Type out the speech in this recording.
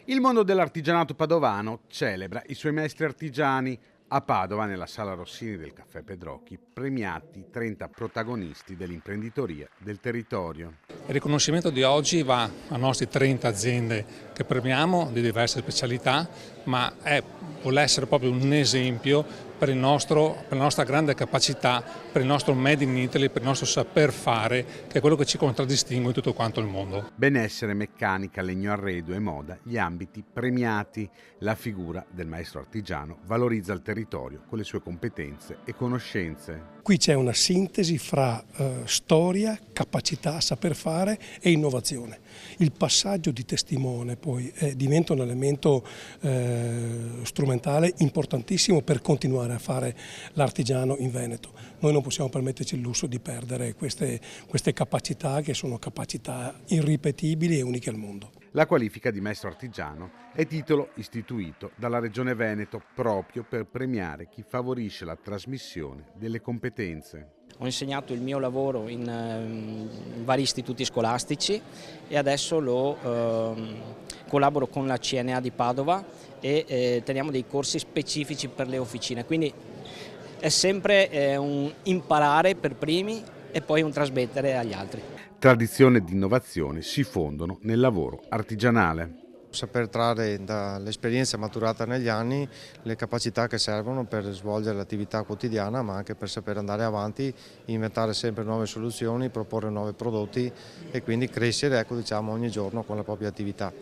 Il mondo dell'artigianato padovano celebra i suoi maestri artigiani. A Padova, nella Sala Rossini del Caffè Pedrocchi, premiati 30 protagonisti dell'imprenditoria del territorio. Il riconoscimento di oggi va a nostre 30 aziende che premiamo di diverse specialità, ma vuole essere proprio un esempio per la nostra grande capacità, per il nostro Made in Italy, per il nostro saper fare, che è quello che ci contraddistingue in tutto quanto il mondo. Benessere, meccanica, legno arredo e moda, gli ambiti premiati. La figura del maestro artigiano valorizza il territorio con le sue competenze e conoscenze. Qui c'è una sintesi fra storia, capacità, saper fare e innovazione. Il passaggio di testimone poi diventa un elemento strumentale importantissimo per continuare a fare l'artigiano in Veneto. Noi non possiamo permetterci il lusso di perdere queste capacità, che sono capacità irripetibili e uniche al mondo. La qualifica di maestro artigiano è titolo istituito dalla Regione Veneto proprio per premiare chi favorisce la trasmissione delle competenze. Ho insegnato il mio lavoro in vari istituti scolastici e adesso collaboro con la CNA di Padova e teniamo dei corsi specifici per le officine, quindi è sempre un imparare per primi e poi un trasmettere agli altri. Tradizione ed innovazione si fondono nel lavoro artigianale. Saper trarre dall'esperienza maturata negli anni le capacità che servono per svolgere l'attività quotidiana, ma anche per saper andare avanti, inventare sempre nuove soluzioni, proporre nuovi prodotti e quindi crescere ogni giorno con la propria attività.